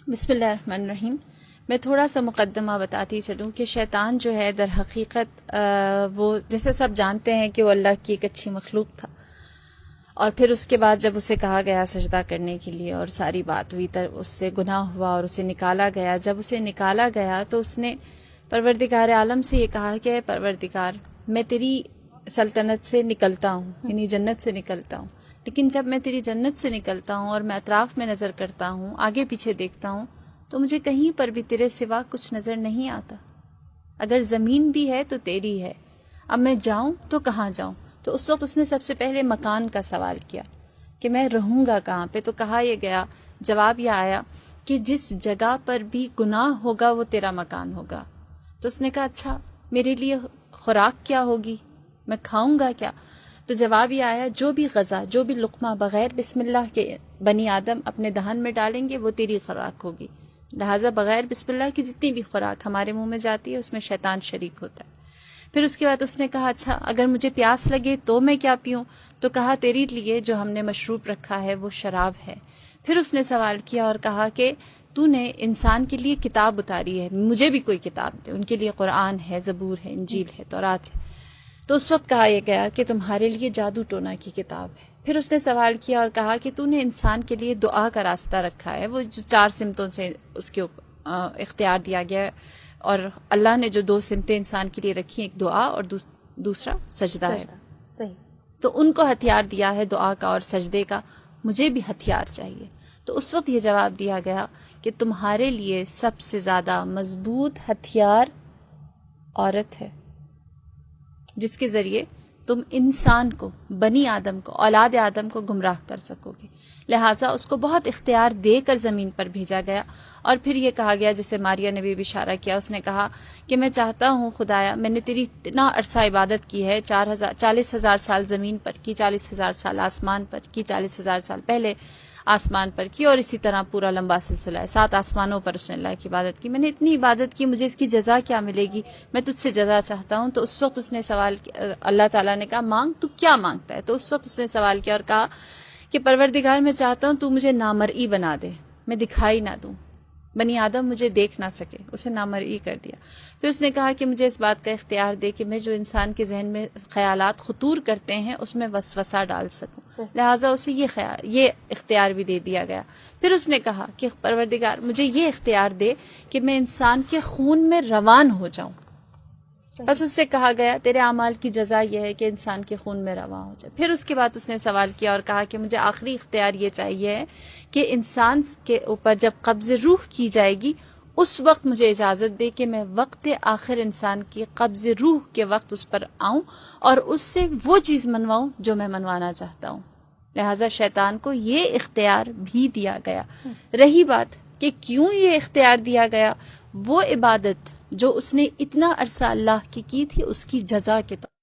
بسم اللہ الرحمن الرحیم۔ میں تھوڑا سا مقدمہ بتاتی چلوں کہ شیطان جو ہے در حقیقت وہ جیسے سب جانتے ہیں کہ وہ اللہ کی ایک اچھی مخلوق تھا، اور پھر اس کے بعد جب اسے کہا گیا سجدہ کرنے کے لیے اور ساری بات ہوئی تو اس سے گناہ ہوا اور اسے نکالا گیا۔ جب اسے نکالا گیا تو اس نے پروردگار عالم سے یہ کہا کہ اے پروردگار، میں تیری سلطنت سے نکلتا ہوں، یعنی جنت سے نکلتا ہوں، لیکن جب میں تیری جنت سے نکلتا ہوں اور میں اطراف میں نظر کرتا ہوں، آگے پیچھے دیکھتا ہوں، تو مجھے کہیں پر بھی تیرے سوا کچھ نظر نہیں آتا۔ اگر زمین بھی ہے تو تیری ہے، اب میں جاؤں تو کہاں جاؤں؟ تو اس وقت اس نے سب سے پہلے مکان کا سوال کیا کہ میں رہوں گا کہاں پہ؟ تو کہا یہ گیا، جواب یہ آیا کہ جس جگہ پر بھی گناہ ہوگا وہ تیرا مکان ہوگا۔ تو اس نے کہا اچھا میرے لیے خوراک کیا ہوگی، میں کھاؤں گا کیا؟ تو جواب یہ آیا جو بھی غذا، جو بھی لقمہ بغیر بسم اللہ کے بنی آدم اپنے دہن میں ڈالیں گے وہ تیری خوراک ہوگی۔ لہٰذا بغیر بسم اللہ کی جتنی بھی خوراک ہمارے منہ میں جاتی ہے اس میں شیطان شریک ہوتا ہے۔ پھر اس کے بعد اس نے کہا اچھا اگر مجھے پیاس لگے تو میں کیا پیوں؟ تو کہا تیری لیے جو ہم نے مشروب رکھا ہے وہ شراب ہے۔ پھر اس نے سوال کیا اور کہا کہ تو نے انسان کے لیے کتاب اتاری ہے، مجھے بھی کوئی کتاب دے۔ ان کے لیے قرآن ہے، زبور ہے، انجیل ہے، تورات ہے۔ تو اس وقت کہا یہ گیا کہ تمہارے لیے جادو ٹونا کی کتاب ہے۔ پھر اس نے سوال کیا اور کہا کہ تو نے انسان کے لیے دعا کا راستہ رکھا ہے، وہ جو 4 سمتوں سے اس کے اختیار دیا گیا ہے، اور اللہ نے جو 2 سمتیں انسان کے لیے رکھی ہیں، ایک دعا اور دوسرا سجدہ ہے، صحیح۔ تو ان کو ہتھیار دیا ہے دعا کا اور سجدے کا، مجھے بھی ہتھیار چاہیے۔ تو اس وقت یہ جواب دیا گیا کہ تمہارے لیے سب سے زیادہ مضبوط ہتھیار عورت ہے، جس کے ذریعے تم انسان کو، بنی آدم کو، اولاد آدم کو گمراہ کر سکو گے۔ لہٰذا اس کو بہت اختیار دے کر زمین پر بھیجا گیا، اور پھر یہ کہا گیا جسے ماریہ نے بھی اشارہ کیا، اس نے کہا کہ میں چاہتا ہوں خدایا، میں نے تیری اتنا عرصہ عبادت کی ہے، 40,000 سال زمین پر کی، 40,000 سال آسمان پر کی، 40,000 سال پہلے آسمان پر کی، اور اسی طرح پورا لمبا سلسلہ ہے، 7 آسمانوں پر اس نے اللہ کی عبادت کی۔ میں نے اتنی عبادت کی، مجھے اس کی جزا کیا ملے گی؟ میں تجھ سے جزا چاہتا ہوں۔ تو اس وقت اس نے سوال کیا، اللہ تعالیٰ نے کہا مانگ، تو کیا مانگتا ہے؟ تو اس وقت اس نے سوال کیا اور کہا کہ پروردگار میں چاہتا ہوں تو مجھے نامرئی بنا دے، میں دکھائی نہ دوں، بنی آدم مجھے دیکھ نہ سکے، اسے نامرئی کر دیا۔ پھر اس نے کہا کہ مجھے اس بات کا اختیار دے کہ میں جو انسان کے ذہن میں خیالات خطور کرتے ہیں اس میں وسوسہ ڈال سکوں، لہٰذا اسے یہ اختیار بھی دے دیا گیا۔ پھر اس نے کہا کہ پروردگار مجھے یہ اختیار دے کہ میں انسان کے خون میں روان ہو جاؤں۔ بس اس سے کہا گیا تیرے اعمال کی جزا یہ ہے کہ انسان کے خون میں رواں ہو جائے۔ پھر اس کے بعد اس نے سوال کیا اور کہا کہ مجھے آخری اختیار یہ چاہیے کہ انسان کے اوپر جب قبض روح کی جائے گی اس وقت مجھے اجازت دے کہ میں وقت آخر انسان کی قبض روح کے وقت اس پر آؤں اور اس سے وہ چیز منواؤں جو میں منوانا چاہتا ہوں۔ لہٰذا شیطان کو یہ اختیار بھی دیا گیا۔ رہی بات کہ کیوں یہ اختیار دیا گیا، وہ عبادت جو اس نے اتنا عرصہ اللہ کی تھی اس کی جزا کے طور